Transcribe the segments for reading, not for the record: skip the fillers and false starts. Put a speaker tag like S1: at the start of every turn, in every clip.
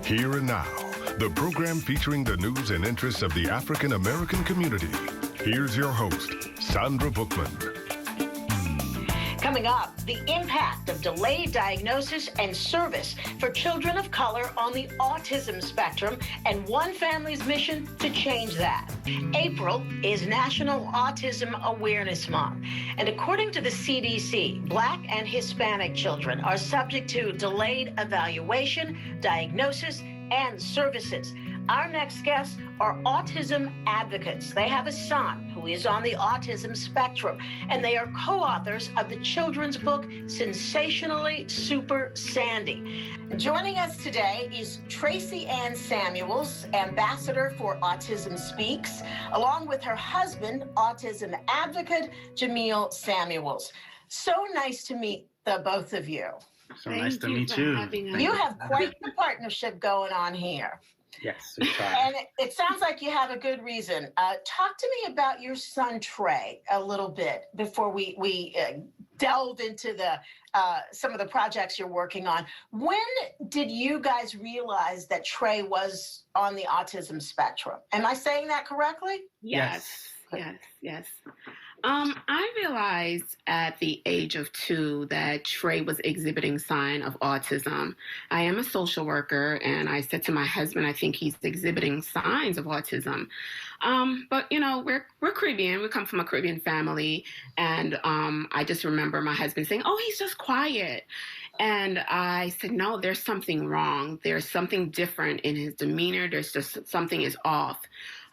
S1: Here and now, the program featuring the news and interests of the African American community. Here's your host, Sandra Bookman.
S2: Coming up, the impact of delayed diagnosis and service for children of color on the autism spectrum and one family's mission to change that. April is National Autism Awareness Month, and according to the CDC, Black and Hispanic children are subject to delayed evaluation, diagnosis, and services. Our next guests are autism advocates. They have a son who is on the autism spectrum, and they are co-authors of the children's book, Sensationally Super Sandy. Joining us today is Tracy-Ann Samuels, ambassador for Autism Speaks, along with her husband, autism advocate, Jamiyl Samuels. So nice to meet the both of you.
S3: So nice to meet you.
S2: You have quite the partnership going on here.
S3: Yes, we try.
S2: And it sounds like you have a good reason. Talk to me about your son, Trey, a little bit before we delve into some of the projects you're working on. When did you guys realize that Trey was on the autism spectrum? Am I saying that correctly?
S3: Yes.
S4: I realized at the age of 2 that Trey was exhibiting sign of autism. I am a social worker, and I said to my husband, I think he's exhibiting signs of autism. But you know, we're Caribbean. We come from a Caribbean family, and I just remember my husband saying, "Oh, he's just quiet." And I said, "No, there's something wrong. There's something different in his demeanor. There's just something is off."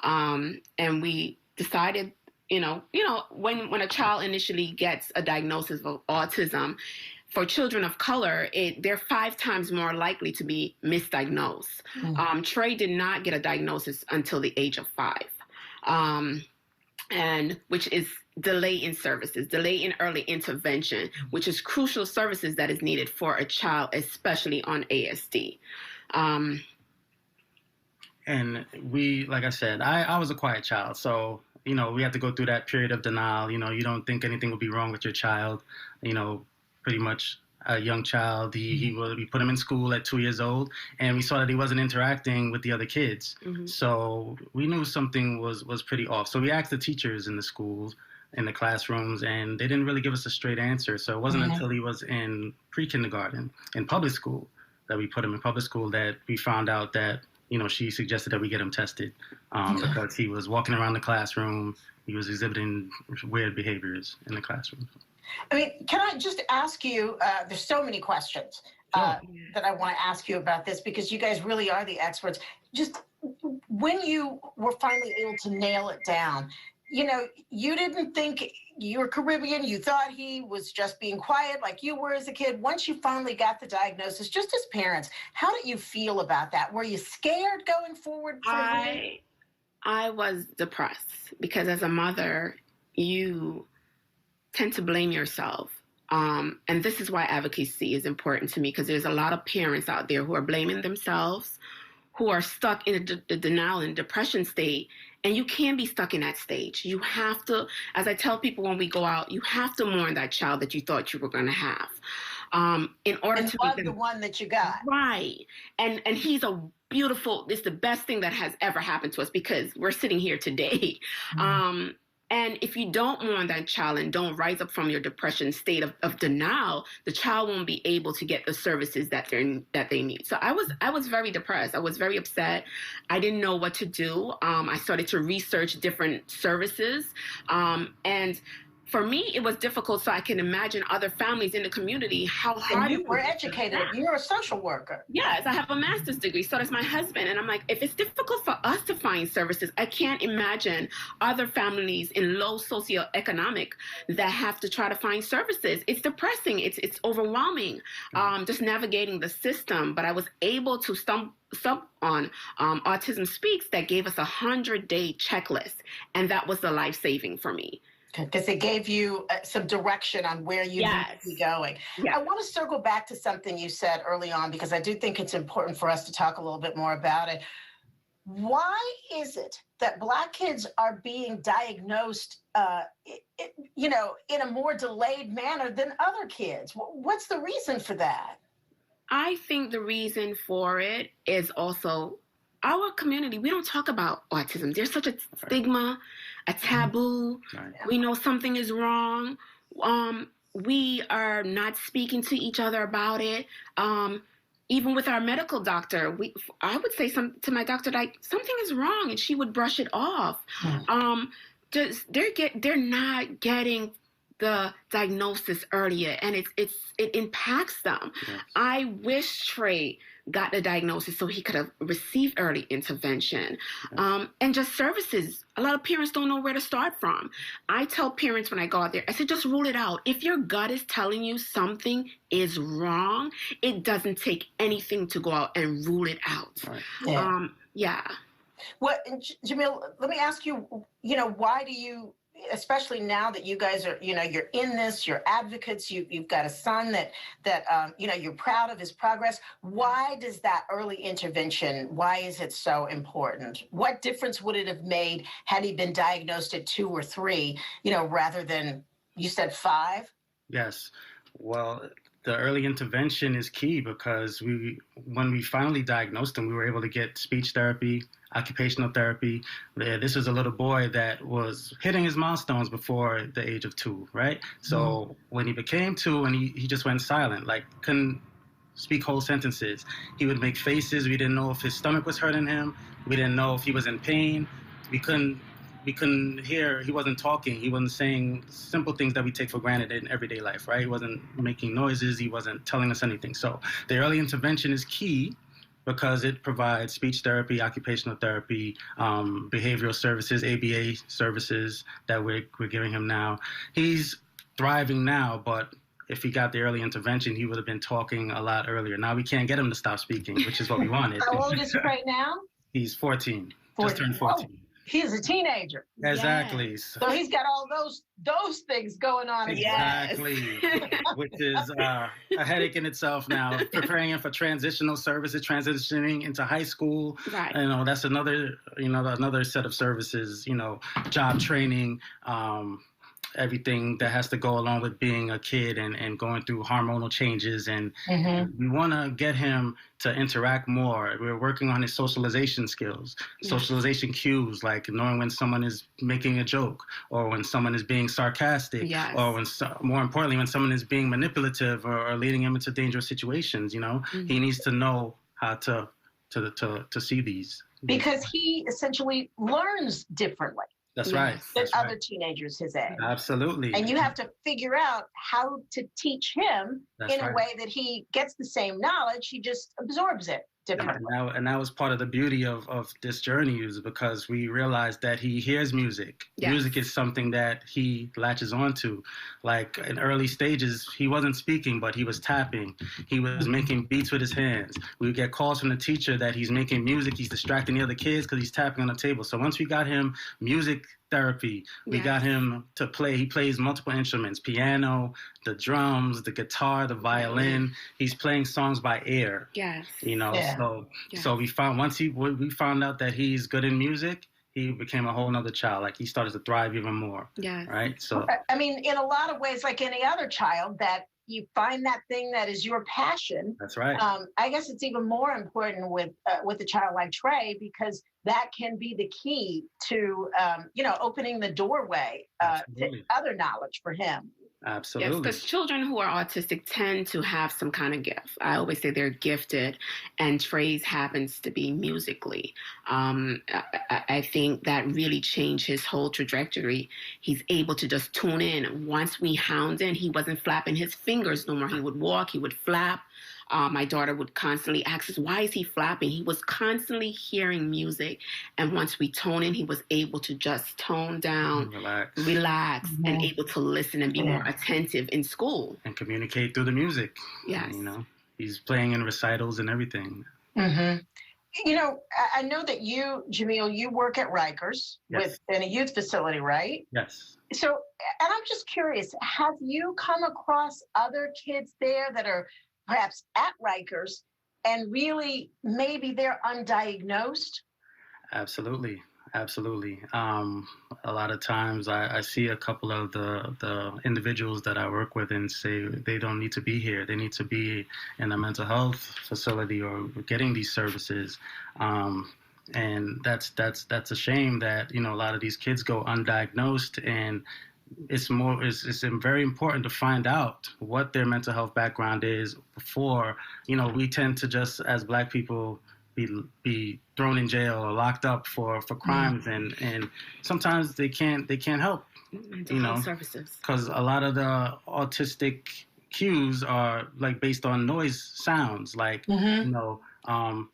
S4: And we decided, when a child initially gets a diagnosis of autism, for children of color, they're 5 times more likely to be misdiagnosed. Mm-hmm. Trey did not get a diagnosis until the age of 5, and which is delay in services, delay in early intervention, which is crucial services that is needed for a child, especially on ASD.
S3: And we, like I said, I was a quiet child, so we had to go through that period of denial. You don't think anything will be wrong with your child. Pretty much a young child. We put him in school at 2 years old, and we saw that he wasn't interacting with the other kids. Mm-hmm. So we knew something was pretty off. So we asked the teachers in the schools, in the classrooms, and they didn't really give us a straight answer. So it wasn't until he was in pre-kindergarten, in public school, that we put him in public school, that we found out that she suggested that we get him tested because he was walking around the classroom. He was exhibiting weird behaviors in the classroom.
S2: I mean, can I just ask you, there's so many questions that I want to ask you about this, because you guys really are the experts. Just when you were finally able to nail it down, you didn't think you were Caribbean. You thought he was just being quiet like you were as a kid. Once you finally got the diagnosis, just as parents, how did you feel about that? Were you scared going forward?
S4: I was depressed, because as a mother, you tend to blame yourself. And this is why advocacy is important to me, because there's a lot of parents out there who are blaming themselves, who are stuck in the denial and depression state. And you can't be stuck in that stage. You have to, as I tell people when we go out, you have to mourn that child that you thought you were going to have. In order to
S2: love the one that you got.
S4: Right. And he's it's the best thing that has ever happened to us, because we're sitting here today. Mm-hmm. And if you don't mourn that child and don't rise up from your depression state of denial, the child won't be able to get the services that they need. So I was very depressed. I was very upset. I didn't know what to do. I started to research different services. And for me, it was difficult, so I can imagine other families in the community, how hard.
S2: And you were educated. You're a social worker.
S4: Yes, I have a master's degree. So does my husband. And I'm like, if it's difficult for us to find services, I can't imagine other families in low socioeconomic that have to try to find services. It's depressing. It's overwhelming, just navigating the system. But I was able to stumble on Autism Speaks that gave us a 100-day checklist. And that was the life-saving for me.
S2: Because it gave you some direction on where you need to be going. Yes. I want to circle back to something you said early on, because I do think it's important for us to talk a little bit more about it. Why is it that Black kids are being diagnosed, in a more delayed manner than other kids? What's the reason for that?
S4: I think the reason for it is also our community. We don't talk about autism. There's such a stigma, a taboo.
S3: Right.
S4: We know something is wrong. We are not speaking to each other about it. Even with our medical doctor, I would say to my doctor, like, something is wrong, and she would brush it off. They're not getting the diagnosis earlier, and it impacts them.
S3: Yes.
S4: I wish Trey got the diagnosis so he could have received early intervention.
S3: Yes.
S4: And just services. A lot of parents don't know where to start from. I tell parents when I go out there, I said, just rule it out. If your gut is telling you something is wrong, it doesn't take anything to go out and rule it out.
S3: Right.
S4: Yeah.
S2: Well, Jamiyl, let me ask you, why do you, especially now that you guys are, you're in this, you're advocates, you've got a son that you're proud of his progress. Why does that early intervention, why is it so important? What difference would it have made had he been diagnosed at 2 or 3, rather than, you said 5?
S3: Yes. Well, the early intervention is key because when we finally diagnosed him, we were able to get speech therapy, occupational therapy. This was a little boy that was hitting his milestones before the age of 2, right? So when he became 2 and he just went silent, like couldn't speak whole sentences. He would make faces. We didn't know if his stomach was hurting him. We didn't know if he was in pain. We couldn't hear. He wasn't talking. He wasn't saying simple things that we take for granted in everyday life, right? He wasn't making noises. He wasn't telling us anything. So the early intervention is key because it provides speech therapy, occupational therapy, behavioral services, ABA services that we're giving him now. He's thriving now, but if he got the early intervention, he would have been talking a lot earlier. Now we can't get him to stop speaking, which is what we wanted.
S2: How old is Trey now?
S3: He's 14. Just turned 14.
S2: Oh, he's a teenager.
S3: Exactly.
S4: Yes.
S2: So he's got all those things going on.
S3: Exactly. Which is a headache in itself now. Preparing him for transitional services, transitioning into high school.
S4: Right.
S3: That's another set of services, job training, everything that has to go along with being a kid and going through hormonal changes. And we want to get him to interact more. We're working on his socialization skills, socialization cues, like knowing when someone is making a joke or when someone is being sarcastic, or when, more importantly, when someone is being manipulative or leading him into dangerous situations. He needs to know how to see these.
S2: Because he essentially learns differently.
S3: That's right.
S2: Than other teenagers his age.
S3: Absolutely.
S2: And you have to figure out how to teach him in a way that he gets the same knowledge, he just absorbs it differently.
S3: And that was part of the beauty of this journey, is because we realized that he hears music. Yes. Music is something that he latches onto. Like in early stages, he wasn't speaking, but he was tapping. He was making beats with his hands. We would get calls from the teacher that he's making music. He's distracting the other kids because he's tapping on the table. So once we got him music therapy, we got him to play. He plays multiple instruments: piano, the drums, the guitar, the violin. He's playing songs by ear.
S4: Yes.
S3: So we found we found out that he's good in music, he became a whole nother child. Like he started to thrive even more.
S4: Yes.
S3: Right. So
S2: I mean, in a lot of ways, like any other child, that you find that thing that is your passion.
S3: That's right.
S2: I guess it's even more important with a child like Trey, because that can be the key to opening the doorway to other knowledge for him.
S3: Absolutely.
S4: Yes, because children who are autistic tend to have some kind of gift. I always say they're gifted, and Trey's happens to be musically. I think that really changed his whole trajectory. He's able to just tune in. Once we hound in, he wasn't flapping his fingers no more. He would walk, he would flap. My daughter would constantly ask us, why is he flapping? He was constantly hearing music. And once we tone in, he was able to just tone down, relax, and able to listen and be more attentive in school.
S3: And communicate through the music.
S4: Yes.
S3: He's playing in recitals and everything.
S2: Mm-hmm. I know that you, Jamiyl, you work at Rikers in a youth facility, right?
S3: Yes.
S2: So, and I'm just curious, have you come across other kids there that are perhaps at Rikers and really maybe they're undiagnosed?
S3: Absolutely. Absolutely. A lot of times I see a couple of the individuals that I work with and say they don't need to be here. They need to be in a mental health facility or getting these services. And that's a shame that, you know, a lot of these kids go undiagnosed, and it's very important to find out what their mental health background is before, you know, we tend to just, as Black people, be thrown in jail or locked up for crimes, and sometimes they can't help,
S4: Mental
S3: you
S4: health
S3: know,
S4: services.
S3: because a lot of the autistic cues are like based on noise sounds, like, you know,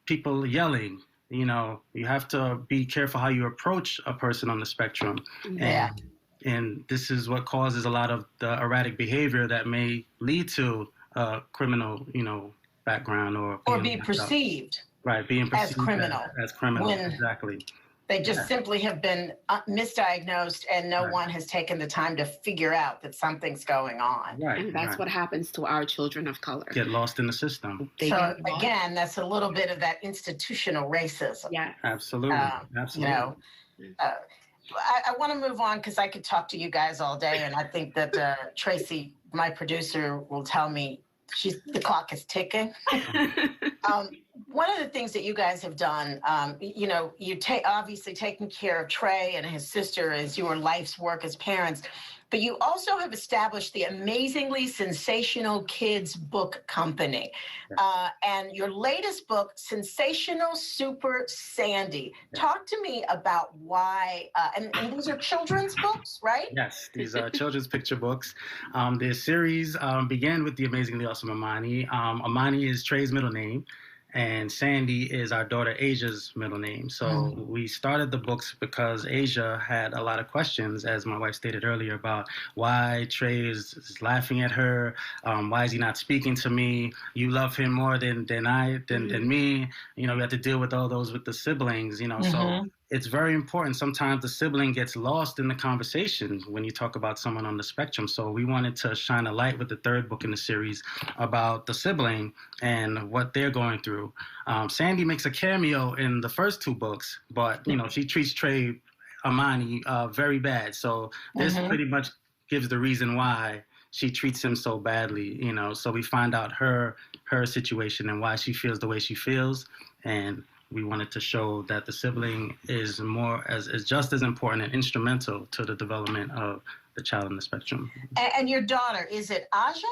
S3: people yelling. You know, you have to be careful how you approach a person on the spectrum.
S2: Yeah.
S3: And this is what causes a lot of the erratic behavior that may lead to a criminal, you know, background or
S2: be perceived,
S3: right, being perceived
S2: as criminal.
S3: as criminal.
S2: When
S3: Exactly.
S2: they just simply have been misdiagnosed, and no one has taken the time to figure out that something's going on.
S3: Right.
S4: And that's what happens to our children of color.
S3: Get lost in the system.
S2: So again, that's a little bit of that institutional racism.
S4: Yeah.
S3: Absolutely. Absolutely.
S2: You know, I want to move on because I could talk to you guys all day, and I think that Tracy, my producer, will tell me the clock is ticking. One of the things that you guys have done, you know, obviously taking care of Trey and his sister is your life's work as parents, but you also have established the amazingly sensational kids book company. And your latest book, Sensational Super Sandy. Talk to me about why, and these are children's books, right?
S3: Yes, these are children's picture books. The series began with the amazingly awesome Amani. Amani is Trey's middle name, and Sandy is our daughter Asia's middle name. So we started the books because Asia had a lot of questions, as my wife stated earlier, about why Trey is laughing at her. Why is he not speaking to me? You love him more than me. You know, we have to deal with all those with the siblings, you know. So it's very important. Sometimes the sibling gets lost in the conversation when you talk about someone on the spectrum. So we wanted to shine a light with the third book in the series about the sibling and what they're going through. Sandy makes a cameo in the first two books, but, you know, she treats Trey Amani very bad. So this pretty much gives the reason why she treats him so badly, you know. So we find out her situation and why she feels the way she feels, and we wanted to show that the sibling is just as important and instrumental to the development of the child on the spectrum.
S2: And your daughter, is it Asia?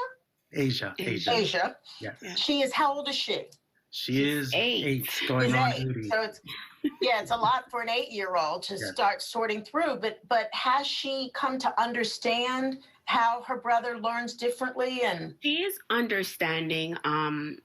S3: Asia.
S2: Asia.
S3: Yes.
S2: She is, how old is she?
S3: She is 8 going on 80.
S2: So it's a lot for an 8-year-old to start sorting through. But has she come to understand how her brother learns differently? And
S4: she is understanding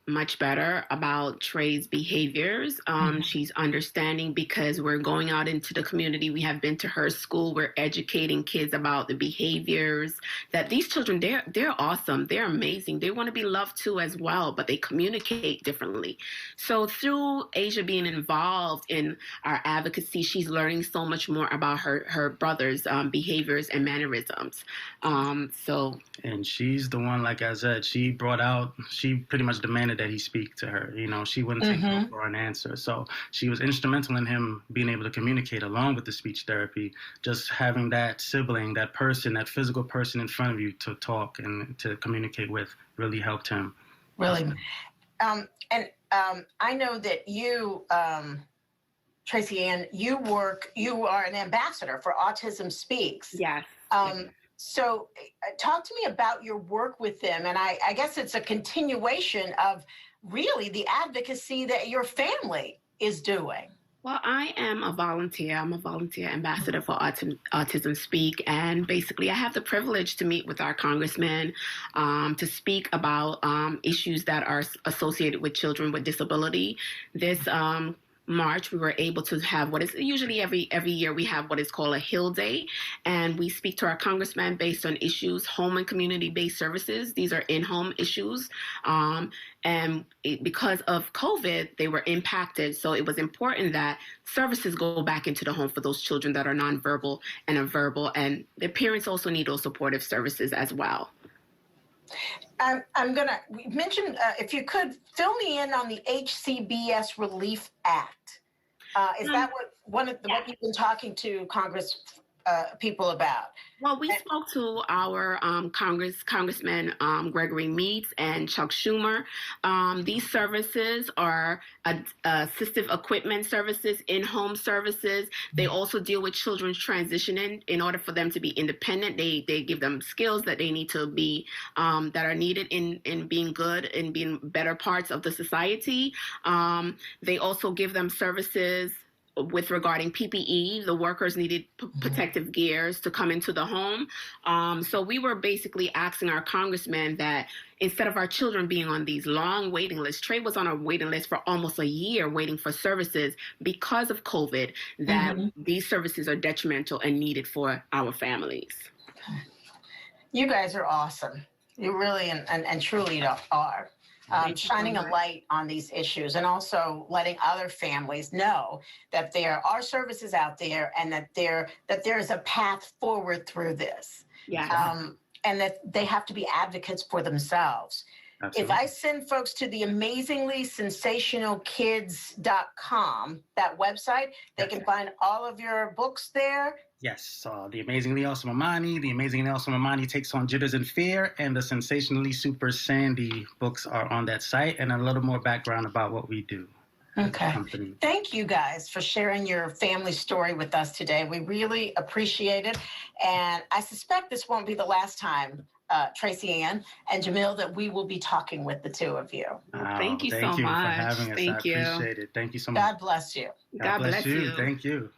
S4: much better about Trey's behaviors. She's understanding because we're going out into the community. We have been to her school. We're educating kids about the behaviors that these children, they're awesome. They're amazing. They want to be loved too as well, but they communicate differently. So through Asia being involved in our advocacy, she's learning so much more about her brother's behaviors and mannerisms. And
S3: she's the one, like I said, she pretty much demanded that he speak to her. You know, she wouldn't take no for an answer. So she was instrumental in him being able to communicate along with the speech therapy. Just having that sibling, that person, that physical person in front of you to talk and to communicate with really helped him.
S2: Really. I know that you, Tracy-Ann, you are an ambassador for Autism Speaks.
S4: Yes.
S2: So talk to me about your work with them. And I guess it's a continuation of really the advocacy that your family is doing.
S4: Well, I am a volunteer. I'm a volunteer ambassador for Autism Speak. And basically, I have the privilege to meet with our congressman to speak about issues that are associated with children with disability. This March, we were able to have what is usually every year we have what is called a Hill Day, and we speak to our congressman based on issues, home and community-based services. These are in-home issues, and because of COVID, they were impacted. So it was important that services go back into the home for those children that are nonverbal and are verbal, and their parents also need those supportive services as well.
S2: I'm going to mention, if you could, fill me in on the Hcbs Relief Act. Is that what what you've been talking to Congress people about?
S4: Well, we spoke to our Congressman Gregory Meeks and Chuck Schumer. These services are assistive equipment services, in-home services. They also deal with children's transitioning in order for them to be independent. They give them skills that they need to be that are needed in being good and being better parts of the society. They also give them services with regarding PPE. The workers needed protective gears to come into the home. So we were basically asking our congressman that instead of our children being on these long waiting lists, Trey was on a waiting list for almost a year waiting for services because of COVID, that these services are detrimental and needed for our families. You
S2: guys are awesome. You really and truly are. Shining a light on these issues and also letting other families know that there are services out there and that there is a path forward through this. And that they have to be advocates for themselves. Absolutely. If I send folks to the amazingly sensationalkids.com, that website, they can find all of your books there.
S3: Yes, The Amazingly Awesome Amani, The Amazingly Awesome Amani Takes on Jitters and Fear, and the Sensationally Super Sandy books are on that site, and a little more background about what we do.
S2: Okay. Thank you guys for sharing your family story with us today. We really appreciate it, and I suspect this won't be the last time, Tracy-Ann and Jamiyl, that we will be talking with the two of you.
S4: Thank you so much.
S3: Thank you for having us.
S4: Thank you.
S3: I appreciate it. Thank you so much.
S2: God bless you.
S4: God bless you.
S3: Thank you.